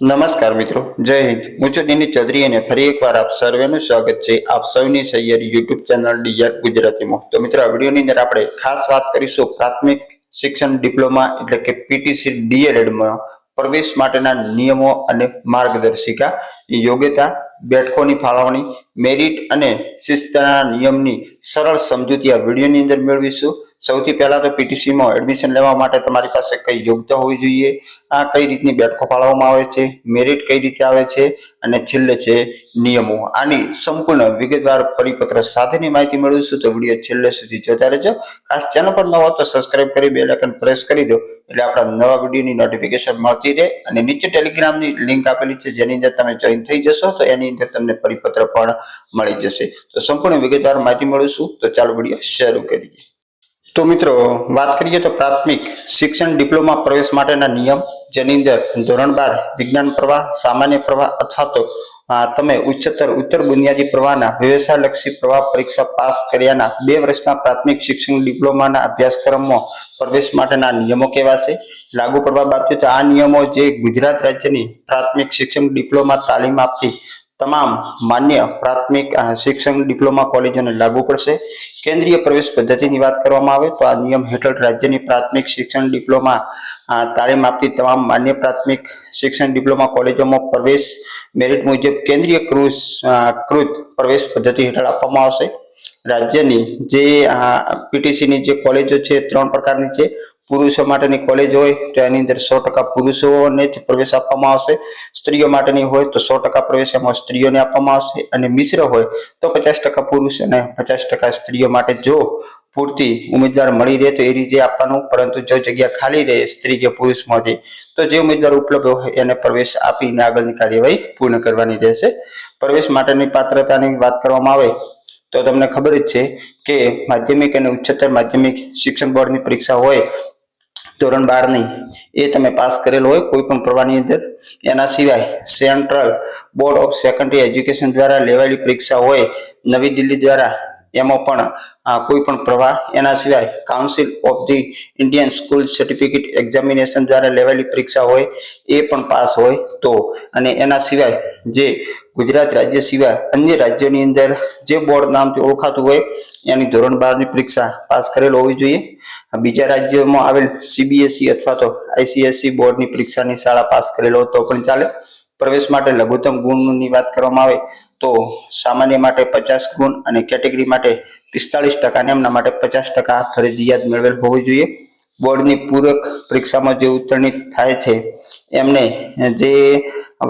નમસ્કાર મિત્રો, જય હિન્દ. હું છું નિનિત ચૌધરી અને ફરી એકવાર આપ સર્વેનું સ્વાગત છે આપ સૌની સૈયરી યુટ્યુબ ચેનલ ડીઆર ગુજરાતીમાં. તો મિત્રો, આ વિડીયોની અંદર આપણે ખાસ વાત કરીશું પ્રાથમિક શિક્ષણ ડિપ્લોમા એટલે કે પીટીસી ડીએલએડમાં પ્રવેશ માટેના નિયમો અને માર્ગદર્શિકા, યોગ્યતા, બેઠકોની ફાળવણી, મેરિટ અને શિસ્તના નિયમની સરળ સમજૂતી આ વિડીયોની અંદર મેળવીશું. સૌથી પહેલા તો પીટીસીમાં એડમિશન લેવા માટે તમારી પાસે કઈ યોગ્યતા હોવી જોઈએ, આ કઈ રીતની બેઠકો ફાળવવામાં આવે છે, મેરિટ કઈ રીતે આવે છે અને છેલ્લે છે નિયમો. આની સંપૂર્ણ વિગતવાર પરિપત્ર સાથેની માહિતી મેળવીશું, તો વિડીયો છેલ્લે સુધી જોતા રહેજો. ખાસ ચેનલ પર નવો તો સબસ્ક્રાઇબ કરી બેલ આઇકન પ્રેસ કરી દો એટલે આપણા નવા વિડીયોની નોટિફિકેશન મળતી રહે. અને નીચે ટેલિગ્રામની લિંક આપેલી છે જેની અંદર તમે જોઈન થઈ જશો તો એની અંદર તમને પરિપત્ર પણ મળી જશે. તો સંપૂર્ણ વિગતવાર માહિતી મેળવીશું, તો ચાલો વિડીયો શરૂ કરીએ. તો મિત્રો, વાત કરીએ તો પ્રાથમિક શિક્ષણ ડિપ્લોમા પ્રવેશ માટેના નિયમ, જેની અંદર ધોરણ 12 વિજ્ઞાન પ્રવાહ, સામાન્ય પ્રવાહ અથવા તો તમે ઉત્તર બુનિયાદી પ્રવાહના વ્યવસાયલક્ષી પ્રવાહ પરીક્ષા પાસ કર્યાના 2 વર્ષના પ્રાથમિક શિક્ષણ ડિપ્લોમાના અભ્યાસક્રમમાં પ્રવેશ માટેના નિયમો કહેવાશે. લાગુ પડવા બાબતે તો આ નિયમો જે ગુજરાત રાજ્યની પ્રાથમિક શિક્ષણ ડિપ્લોમા તાલીમ આપતી તમામ માન્ય પ્રાથમિક શિક્ષણ ડિપ્લોમા કોલેજોને લાગુ પડશે. કેન્દ્રીય પ્રવેશ પદ્ધતિની વાત કરવામાં આવે તો આ નિયમ હેઠળ રાજ્યની પ્રાથમિક શિક્ષણ ડિપ્લોમા તાલીમ આપતી તમામ માન્ય પ્રાથમિક શિક્ષણ ડિપ્લોમા કોલેજોમાં પ્રવેશ મેરિટ મુજબ કેન્દ્રીય કૃત પ્રવેશ પદ્ધતિ હેઠળ આપવામાં આવશે. રાજ્યની જે પીટીસીની જે કોલેજો છે 3 પ્રકારની છે. પુરુષો માટેની કોલેજ હોય તો એની અંદર 100% પુરુષોને જ પ્રવેશ આપવામાં આવશે. સ્ત્રીઓ માટેની હોય તો 100% પ્રવેશ એમાં સ્ત્રીઓને આપવામાં આવશે. અને મિશ્ર હોય તો 50% પુરુષ અને 50% સ્ત્રીઓ માટે જો પૂરતી ઉમેદવાર મળી રહે તો એ રીતે આપવાનું. પરંતુ જો જગ્યા ખાલી રહે સ્ત્રી કે પુરુષમાંથી તો જે ઉમેદવાર ઉપલબ્ધ હોય એને પ્રવેશ આપીને આગળની કાર્યવાહી પૂર્ણ કરવાની રહેશે. પ્રવેશ માટેની પાત્રતાની વાત કરવામાં આવે તો તમને ખબર જ છે કે માધ્યમિક અને ઉચ્ચતર માધ્યમિક શિક્ષણ બોર્ડની પરીક્ષા હોય ધોરણ 12 ની, એ તમે પાસ કરેલો હોય કોઈ પણ પ્રવાહની અંદર. એના સિવાય central board of secondary education દ્વારા લેવાયેલી પરીક્ષા હોય નવી દિલ્હી દ્વારા, એમાં પણ કોઈ પણ પ્રવાહ. એના સિવાય council of the Indian school certificate examination દ્વારા લેવાયેલી પરીક્ષા હોય એ પણ પાસ હોય તો. અને એના સિવાય જે ગુજરાત રાજ્ય સિવાય અન્ય રાજ્યોની અંદર જે બોર્ડ નામથી ઓળખાતું હોય એની ધોરણ 12 ની પરીક્ષા પાસ કરેલો હોવી જોઈએ. બીજા રાજ્યોમાં આવેલ સીબીએસઈ અથવા તો આઈસીએસઈ બોર્ડની પરીક્ષાની શાળા પાસ કરેલો તો પણ ચાલે. પ્રવેશ માટે લઘુત્તમ ગુણની વાત કરવામાં આવે તો સામાન્ય માટે 50 ગુણ અને કેટેગરી માટે 45% અને એમના માટે 50% ફરજિયાત મેળવેલ હોવું જોઈએ. બોર્ડની પૂરક પરીક્ષામાં જે ઉત્તીર્ણ થાય છે એમને જે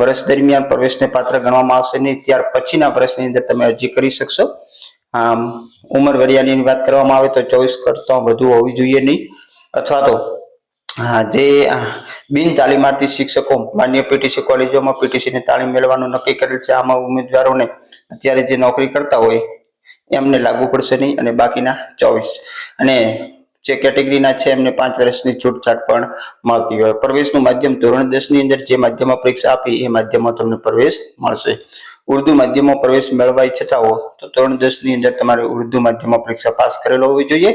વર્ષ દરમિયાન પ્રવેશને પાત્ર ગણવામાં આવશે નહીં. ત્યાર પછીના વર્ષની અંદર તમે અરજી કરી શકશો. ઉંમર વરિયાળીની વાત કરવામાં આવે તો 24 કરતા વધુ હોવી જોઈએ નહીં. અથવા તો જે બિન તાલીમાર્થી શિક્ષકો માન્ય પીટીસી કોલેજોમાં પીટીસીની તાલીમ મેળવવાનું નક્કી કરેલ છે, આમાં ઉમેદવારોને અત્યારે જે નોકરી કરતા હોય એમને લાગુ પડશે નહીં. અને બાકીના 24 અને જે કેટેગરીના છે એમને 5 વર્ષની છૂટછાટ પણ મળતી હોય. પ્રવેશનું માધ્યમ ધોરણ 10 ની અંદર જે માધ્યમમાં પરીક્ષા આપી એ માધ્યમમાં તમને પ્રવેશ મળશે. ઉર્દુ માધ્યમમાં પ્રવેશ મેળવવા ઈચ્છતા હો તો ધોરણ 10 ની અંદર તમારે ઉર્દુ માધ્યમમાં પરીક્ષા પાસ કરેલો હોવી જોઈએ.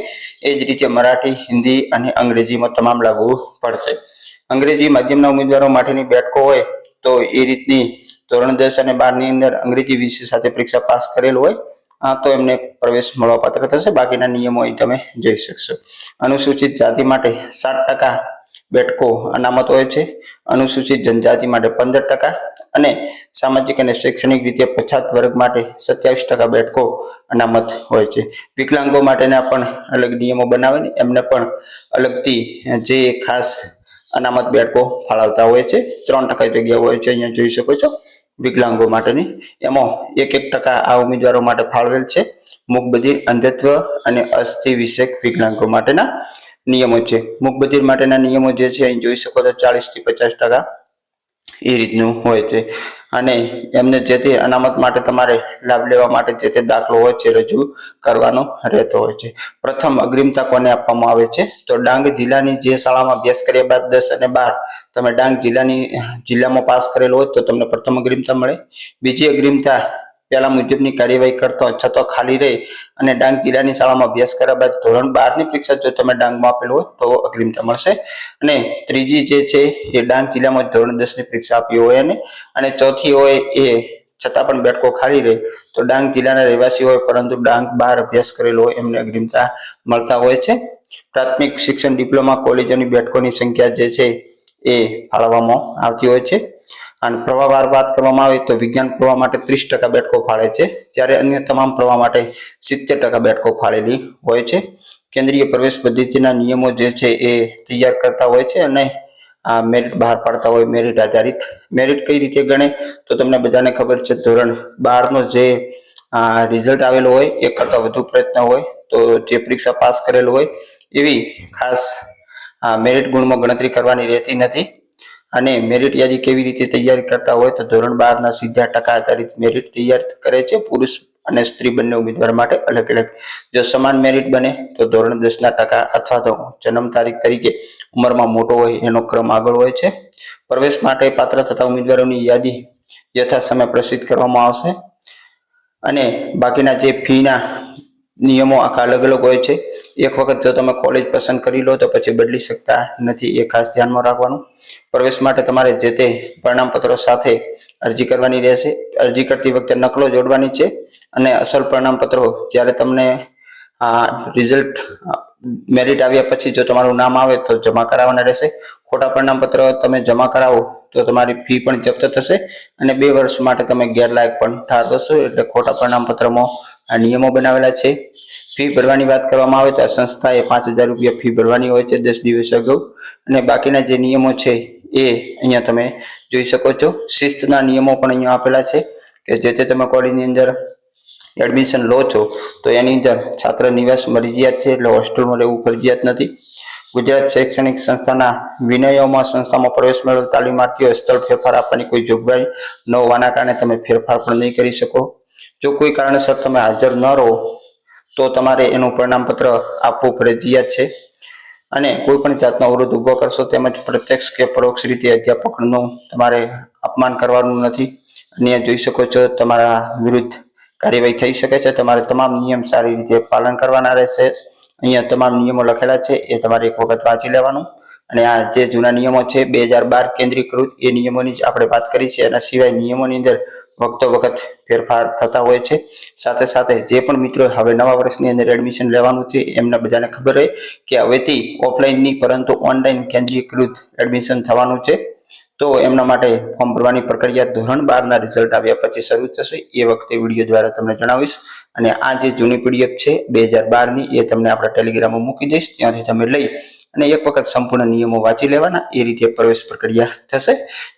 એ જ રીતે મરાઠી, હિન્દી અને અંગ્રેજીમાં તમામ લાગુ પડશે. અંગ્રેજી માધ્યમના ઉમેદવારો માટેની બેઠકો હોય તો એ રીતની ધોરણ 10 અને 12 ની અંદર અંગ્રેજી વિષય સાથે પરીક્ષા પાસ કરેલ હોય તો એમને પ્રવેશ મળવા પાત્ર થશે. બાકીના નિયમો અહીં તમે જોઈ શકશો. અનુસૂચિત જાતિ માટે 7% બેઠકો અનામત હોય છે. અનુસૂચિત જનજાતિ માટે 15% અને સામાજિક અને શૈક્ષણિક રીતે પછાત વર્ગ માટે 27% બેઠકો અનામત હોય છે. વિકલાંગો માટેના પણ અલગ નિયમો બનાવીને એમને પણ અલગથી જે ખાસ અનામત બેઠકો ફાળવતા હોય છે. 3% જગ્યા હોય છે, અહીંયા જોઈ શકો છો વિકલાંગો માટેની. એમાં 1% આ ઉમેદવારો માટે ફાળવેલ છે. મૂકબધિર, અંધત્વ અને અસ્થિ વિષયક વિકલાંગો માટેના નિયમો છે. મૂકબધિર માટેના નિયમો જે છે અહીં જોઈ શકો તો 40 થી 50% એ રીતનું હોય છે. અને એમને જે તે અનામત માટે તમારે લાભ લેવા માટે જે તે દાખલો હોય છે રજૂ કરવાનો રહેતો હોય છે. પ્રથમ અગ્રિમતા કોને આપવામાં આવે છે તો ડાંગ જિલ્લાની જે શાળામાં અભ્યાસ કર્યા બાદ 10 અને 12 તમે ડાંગ જિલ્લામાં પાસ કરેલો હોય તો તમને પ્રથમ અગ્રિમતા મળે. બીજી અગ્રિમતા પહેલા મુજબની કાર્યવાહી કરતો છતાં ખાલી રહે અને ડાંગ જિલ્લાની શાળામાં અભ્યાસ કર્યા બાદ ધોરણ 12ની પરીક્ષા જો તમે ડાંગમાં આપેલું હોય તો અગ્રિમતા મળશે. અને ત્રીજી જે છે એ ડાંગ જિલ્લામાં ધોરણ 10ની પરીક્ષા આપી હોય અને ચોથી હોય એ છતાં પણ બેઠકો ખાલી રહે તો ડાંગ જિલ્લાના રહેવાસી હોય પરંતુ ડાંગ બહાર અભ્યાસ કરેલો હોય એમને અગ્રિમતા મળતા હોય છે. પ્રાથમિક શિક્ષણ ડિપ્લોમા કોલેજોની બેઠકોની સંખ્યા જે છે એ ફાળવવામાં આવતી હોય છે. અને પ્રવાહવાર વાત કરવામાં આવે તો વિજ્ઞાન પ્રવાહ માટે 30% બેઠકો ફાળે છે, જ્યારે અન્ય તમામ પ્રવાહ માટે 70% બેઠકો ફાળેલી હોય છે. કેન્દ્રીય પ્રવેશ પદ્ધતિના નિયમો જે છે એ તૈયાર કરતા હોય છે અને મેરિટ બહાર પાડતા હોય. મેરિટ આધારિત મેરિટ કઈ રીતે ગણે તો તમને બધાને ખબર છે, ધોરણ 12નો જે રિઝલ્ટ આવેલો હોય એ કરતાં વધુ પ્રયત્ન હોય તો જે પરીક્ષા પાસ કરેલું હોય એવી ખાસ મેરિટ ગુણમાં ગણતરી કરવાની રહેતી નથી. અને મેરિટ યાદી કેવી રીતે તૈયાર કરતા હોય તો ધોરણ 12ના સીધા ટકા આધારિત મેરિટ તૈયાર કરે છે. પુરુષ અને સ્ત્રી બંને ઉમેદવાર માટે અલગ અલગ. જો સમાન મેરિટ બને તો ધોરણ 10ના ટકા અથવા તો જન્મ તારીખ તરીકે ઉંમરમાં મોટો હોય એનો ક્રમ આગળ હોય છે. પ્રવેશ માટે પાત્ર થતા ઉમેદવારોની યાદી યથાસમય પ્રસિદ્ધ કરવામાં આવશે. અને બાકીના જે ફીના નિયમો આખા અલગ અલગ હોય છે. એક વખત જો તમે કોલેજ પસંદ કરી લો તો પછી બદલી શકતા નથી, એ ખાસ ધ્યાનમાં રાખવાનું. પ્રવેશ માટે તમારે જે તે પ્રમાણપત્રો સાથે અરજી કરવાની રહેશે. અરજી કરતી વખતે નકલો જોડવાની છે અને અસલ પ્રમાણપત્રો જ્યારે તમને રિઝલ્ટ મેરિટ આવ્યા પછી જો તમારું નામ આવે તો જમા કરાવવાના રહેશે. ખોટા પ્રમાણપત્ર તમે જમા કરાવો તો તમારી ફી પણ જપ્ત થશે અને 2 વર્ષ માટે તમે ગેરલાયક પણ થશો. એટલે ખોટા પ્રમાણપત્રમાં નિયમો બનાવેલા છે. ફી ભરવાની વાત કરવામાં આવે તો આ સંસ્થાએ 5,000 રૂપિયા ફી ભરવાની હોય છે 10 દિવસ અગાઉ. અને બાકીના જે નિયમો છે એ અહીંયા તમે જોઈ શકો છો. શિસ્તના નિયમો પણ અહીંયા આપેલા છે કે જે તે તમે કોલેજની અંદર એડમિશન લો છો તો એની અંદર છાત્ર નિવાસ મરજિયાત છે, એટલે હોસ્ટેલમાં રહેવું ફરજિયાત નથી. ગુજરાત શૈક્ષણિક સંસ્થાના વિનયોમાં સંસ્થામાં પ્રવેશ મેળવતા તાલીમાર્થીઓ સ્થળ ફેરફાર આપવાની કોઈ જોગવાઈ ન હોવાના કારણે તમે ફેરફાર પણ નહીં કરી શકો. જો કોઈ કારણસર તમે હાજર ન રહો તો તમારે એનું પ્રમાણપત્ર આપવું ફરજિયાત છે. અને કોઈ પણ જાતનો અવરોધ ઉભો કરશો તેમજ પ્રત્યક્ષ કે પરોક્ષ રીતે અધ્યાપકનું તમારે અપમાન કરવાનું નથી. અહીંયા જોઈ શકો છો તમારા વિરુદ્ધ કાર્યવાહી થઈ શકે છે. તમારે તમામ નિયમ સારી રીતે પાલન કરવાના રહેશે. અહીંયા તમામ નિયમો લખેલા છે, એ તમારે એક વખત વાંચી લેવાનું. અને આ જે જૂના નિયમો છે 2012 કેન્દ્રીકૃત એ નિયમોની જ આપણે વાત કરી છે. એના સિવાય નિયમોની અંદર વખતો વખત ફેરફાર થતા હોય છે. સાથે સાથે જે પણ મિત્રો હવે નવા વર્ષની અંદર એડમિશન લેવાનું છે એમને બધાને ખબર હોય કે હવેથી ઓફલાઈન નહીં પરંતુ ઓનલાઈન કેન્દ્રીયકૃત એડમિશન થવાનું છે. તો એમના માટે ફોર્મ ભરવાની પ્રક્રિયા ધોરણ 12ના રિઝલ્ટ આવ્યા પછી શરૂ થશે. એ વખતે વિડીયો દ્વારા તમને જણાવીશ. અને આ જે જૂની પીડીએફ છે 2012ની એ તમને આપણા ટેલિગ્રામમાં મૂકી દઈશ, ત્યાંથી તમે લઈ અને એક વખત સંપૂર્ણ નિયમો વાંચી લેવાના. એ રીતે પ્રવેશ પ્રક્રિયા થશે.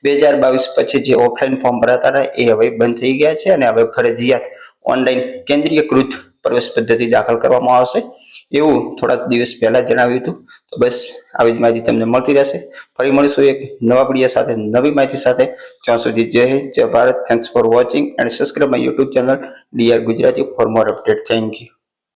2022 પછી જે ઓફલાઈન ફોર્મ ભરાતા હતા એ હવે બંધ થઈ ગયા છે અને હવે ફરજિયાત ઓનલાઈન કેન્દ્રીયકૃત પ્રવેશ પદ્ધતિ દાખલ કરવામાં આવશે, એવું થોડા દિવસ પહેલા જણાવ્યું હતું. તો બસ આવી જ માહિતી તમને મળતી રહેશે. ફરી મળીશું એક નવા વિડીયો સાથે, નવી માહિતી સાથે. ત્યાં સુધી જય હિન્દ, જય Bharat. Thanks for watching and subscribe my YouTube channel DR Gujarati for more update. Thank you.